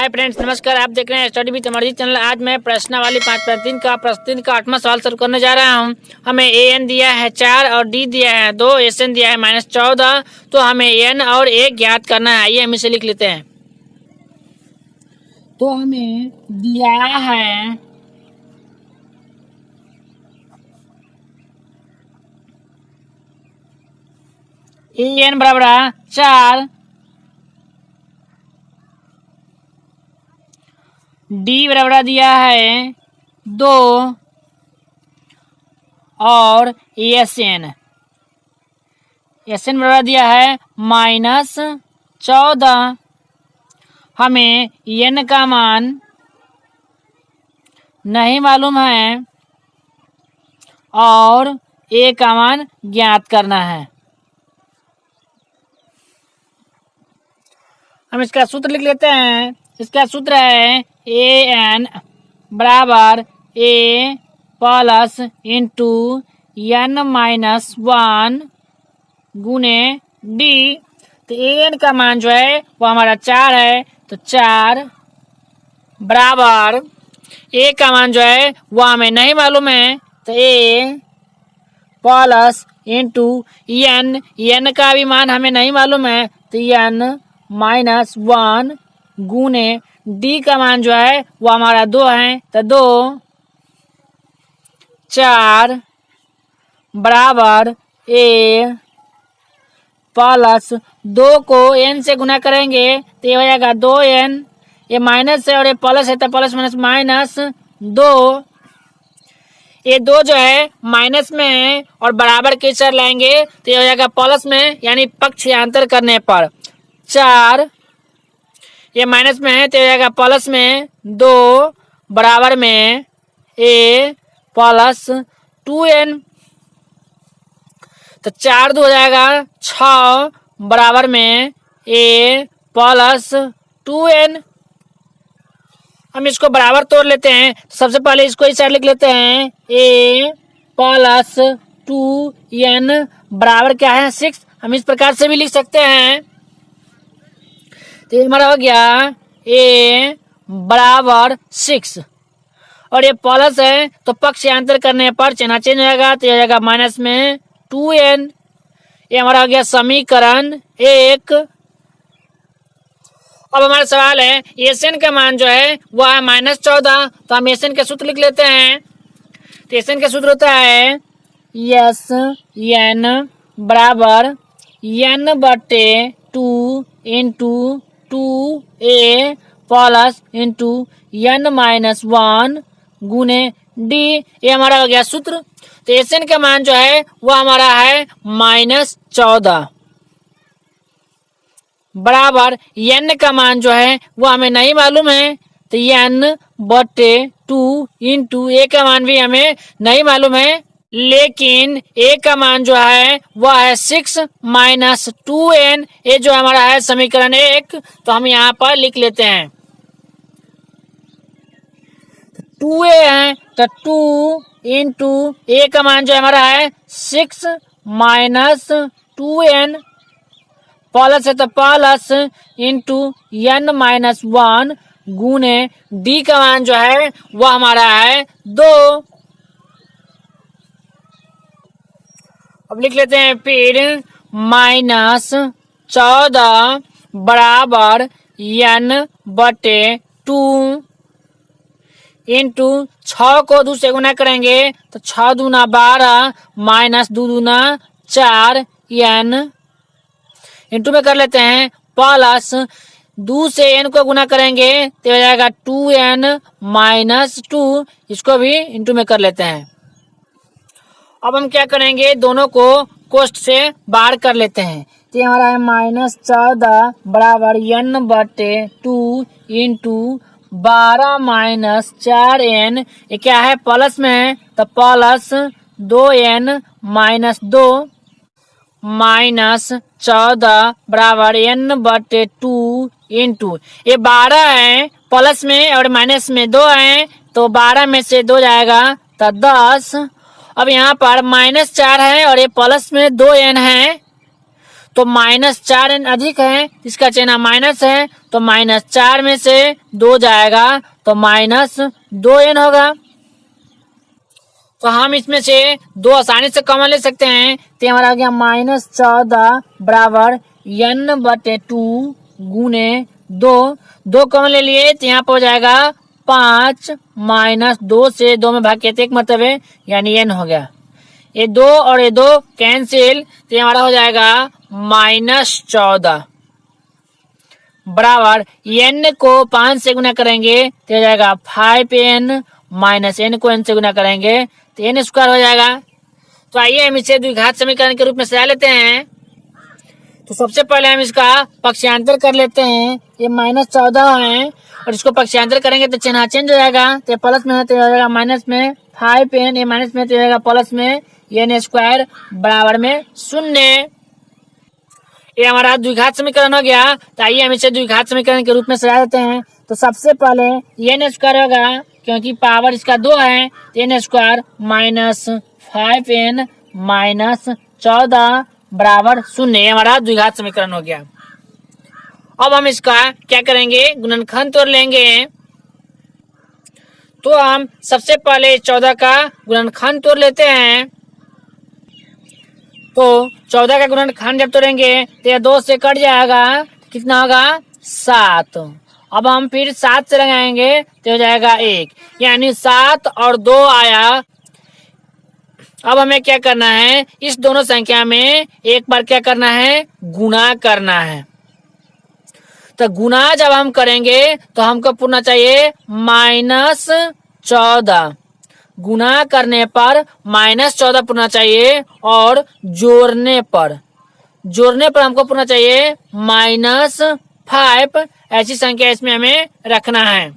Hi friends, नमस्कार। आप देख रहे हैं स्टडी विद अमरजीत चैनल। आज मैं प्रश्नावली 5 प्रश्न का 8वां सवाल शुरू करने जा रहा हूं। हमें an दिया है 4 और d दिया है 2, sn दिया है -14। तो हमें n और a ज्ञात करना है। आइए हम इसे लिख लेते हैं। तो हमें दिया है an बराबर 4, डी बराबर दिया है 2 और एस एन बराबर दिया है -14। हमें एन का मान नहीं मालूम है और ए का मान ज्ञात करना है। हम इसका सूत्र लिख लेते हैं। इसका सूत्र है an बराबर a प्लस इंटू n-1 गुने डी। तो an का मान जो है वो हमारा 4 है, तो 4 बराबर a का मान जो है वो हमें नहीं मालूम है, तो a प्लस इंटू n का भी मान हमें नहीं मालूम है, तो n-1 गुने डी का मान जो है वो हमारा 2 है, तो 2 4 बराबर a प्लस 2 को n से गुना करेंगे तो ये हो जाएगा 2n। ये माइनस है और ये प्लस है, तो प्लस माइनस -2। ये 2 जो है माइनस में है और बराबर के चर लाएंगे तो ये हो जाएगा प्लस में, यानी पक्षांतर करने पर 4। ये माइनस में है तो ये हो जाएगा प्लस में 2 बराबर में a प्लस 2n। तो 4 2 हो जाएगा 6 बराबर में a प्लस 2n। हम इसको बराबर तोड़ लेते हैं। सबसे पहले इसको इस साइड लिख लेते हैं। a प्लस 2n बराबर क्या है 6। हम इस प्रकार से भी लिख सकते हैं। तो ये हमारा हो गया a बराबर 6 और ये प्लस है तो पक्षांतर करने पर चिन्ह चेंज हो जाएगा, तो ये हो जाएगा माइनस में 2n। ये हमारा हो गया समीकरण 1। अब हमारा सवाल है एसएन का मान जो है वो है -14। तो हम एसएन का सूत्र लिख लेते हैं। तो एसएन का सूत्र होता है एस एन बराबर n/2 into 2a plus into n-1 गुने डी। ये हमारा हो गया सूत्र। तो एसएन का मान जो है वो हमारा है -14 बराबर n का मान जो है वो हमें नहीं मालूम है, तो n/2 इंटू a का मान भी हमें नहीं मालूम है, लेकिन a का मान जो है वह है 6 माइनस 2n। ये जो हमारा है समीकरण 1। तो हम यहाँ पर लिख लेते हैं। 2a है तो 2 इंटू a का मान जो हमारा है 6 माइनस 2n प्लस है तो प्लस इंटू n-1 गुने डी का मान जो है वो हमारा है 2। अब लिख लेते हैं फिर -14 बराबर n/2 इंटू 6 को 2 से गुना करेंगे तो 6 दूना 12 माइनस 2 दूना 4 n इंटू में कर लेते हैं प्लस 2 से n को गुना करेंगे तो हो जाएगा 2n माइनस 2। इसको भी इंटू में कर लेते हैं। अब हम क्या करेंगे, दोनों को कोष्ठ से बाहर कर लेते हैं। तो ये हमारा है -14 बराबर n/2 इंटू 12 माइनस 4n। ये क्या है प्लस में है तो प्लस 2n माइनस 2 -14 बराबर n/2 इंटू ये 12 है प्लस में और माइनस में 2 है, तो 12 में से 2 जाएगा तो 10। अब यहाँ पर -4 है और ये प्लस में 2n है, तो -4n अधिक है, इसका चिन्ह माइनस है, तो -4 में से 2 जाएगा तो -2n होगा। तो हम इसमें से 2 आसानी से कॉमन ले सकते हैं, तो हमारा आ गया -14 बराबर n/2 गुने 2 कॉमन ले लिए तो यहाँ पर हो जाएगा 5 -2 से 2 में भाग किया तो 1 मतलब है, यानी n हो गया। ये 2 और ये 2 कैंसिल, तो हमारा हो जाएगा -14 बराबर n को 5 से गुना करेंगे तो हो जाएगा 5n माइनस n को n से गुना करेंगे तो n स्क्वायर हो जाएगा। तो आइए हम इसे द्विघात समीकरण के रूप में सजा लेते हैं। तो सबसे पहले हम इसका पक्षांतर कर लेते हैं। ये -14 है और इसको पक्षांतर करेंगे तो चिन्ह चेंज हो जाएगा, तो प्लस में है तो हो जाएगा माइनस में 5n, ये माइनस में तो हो जाएगा प्लस में n स्क्वायर बराबर में 0। ये हमारा द्विघात समीकरण हो गया। तो आइए हम इसे द्विघात समीकरण के रूप में सजा देते हैं। तो सबसे पहले n स्क्वायर होगा, क्योंकि पावर इसका 2 है, तो n square minus 5n minus 14 बराबर 0। ये हमारा द्विघात समीकरण हो गया। अब हम इसका क्या करेंगे, गुणनखंड तोड़ लेंगे। तो हम सबसे पहले 14 का गुणनखंड तोड़ लेते हैं। तो 14 का गुणनखंड जब तोड़ेंगे तो यह 2 से कट जाएगा, कितना होगा 7। अब हम फिर 7 से लगाएंगे तो हो जाएगा 1, यानी 7 और 2 आया। अब हमें क्या करना है, इस दोनों संख्या में एक बार क्या करना है, गुणा करना है। तो गुणा जब हम करेंगे तो हमको पूछना चाहिए -14, गुणा करने पर -14 पूछना चाहिए और जोड़ने पर हमको पूछना चाहिए -5। ऐसी संख्या इसमें हमें रखना है।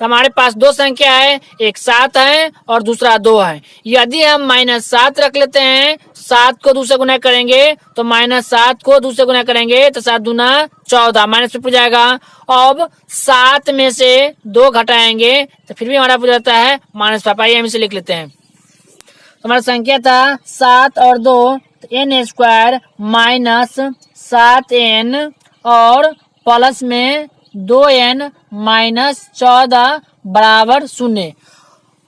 तो हमारे पास 2 संख्या है, एक 7 है और दूसरा 2 है। यदि हम -7 रख लेते हैं, 7 को 2 से गुना करेंगे तो -7 को 2 से गुना करेंगे तो 7 दूना 14, माइनस में पूछ जाएगा। अब 7 में से 2 घटाएंगे तो फिर भी हमारा पूछ जाता है -5। आइए हम इसे लिख लेते हैं। तो हमारा संख्या था 7 और 2, तो n स्क्वायर माइनस 7n और प्लस में 2n माइनस 14 बराबर 0।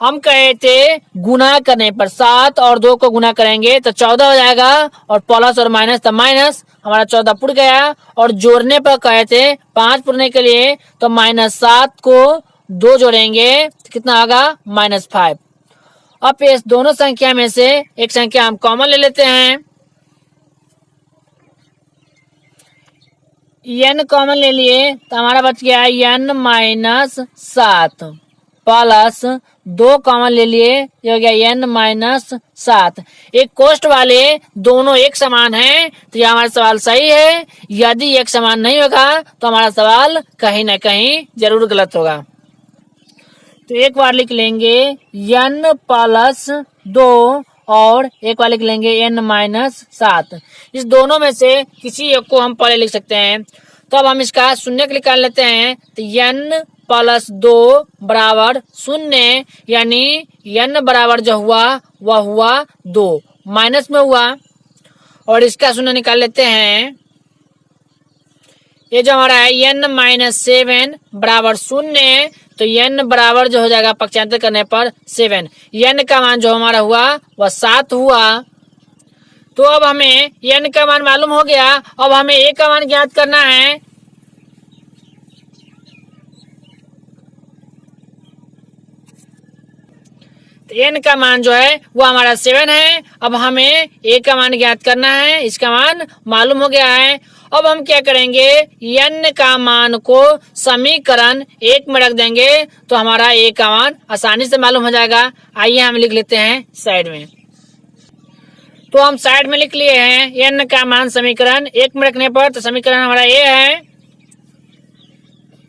हम कहे थे गुना करने पर 7 और 2 को गुना करेंगे तो 14 हो जाएगा, और प्लस और माइनस तो माइनस, हमारा 14 पुट गया। और जोड़ने पर कहे थे 5 पुरने के लिए तो -7 को 2 जोड़ेंगे तो कितना होगा -5। अब इस दोनों संख्या में से एक संख्या हम कॉमन ले लेते हैं। n कॉमन ले लिए तो हमारा बच गया n माइनस 7 प्लस 2 कॉमन ले लिए, ये हो गया n माइनस 7। एक कोष्ठ वाले दोनों एक समान हैं तो ये हमारा सवाल सही है। यदि एक समान नहीं होगा तो हमारा सवाल कहीं ना कहीं जरूर गलत होगा। तो एक बार लिख लेंगे n प्लस 2 और एक बार लिख लेंगे n माइनस 7। इस दोनों में से किसी एक को हम पहले लिख सकते हैं। तो अब हम इसका शून्य निकाल लेते हैं। तो n प्लस 2 बराबर 0, यानी n बराबर जो हुआ वह हुआ 2, माइनस में हुआ। और इसका शून्य निकाल लेते हैं। ये जो हमारा है n माइनस 7 बराबर 0, तो n बराबर जो हो जाएगा पक्षांतर करने पर 7। n का मान जो हमारा हुआ वह 7 हुआ। तो अब हमें n का मान मालूम हो गया। अब हमें a का मान ज्ञात करना है। तो n का मान जो है वो हमारा 7 है। अब हमें a का मान ज्ञात करना है, इसका मान मालूम हो गया है। अब हम क्या करेंगे, n का मान को समीकरण 1 में रख देंगे तो हमारा a का मान आसानी से मालूम हो जाएगा। आइए हम लिख लेते हैं साइड में। तो हम साइड में लिख लिए हैं n का मान समीकरण 1 में रखने पर, तो समीकरण हमारा a है,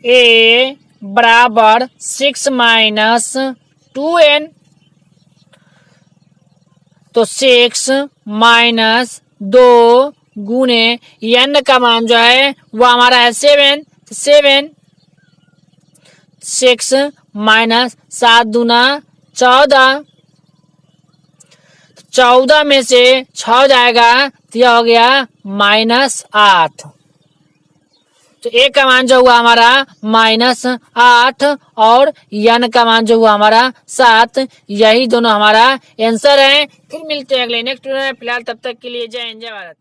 a बराबर 6 माइनस 2n। तो 6 माइनस 2 गुने n का मान जो है वो हमारा है 7। 7 6 माइनस 7 दूना 14। 14 में से 6 जाएगा तो यह हो गया -8। तो ए का मान जो हुआ हमारा -8 और n का मान जो हुआ हमारा 7। यही दोनों हमारा आंसर है। फिर मिलते हैं अगले नेक्स्ट वीडियो में। फिलहाल तब तक के लिए जय हिंद जय भारत।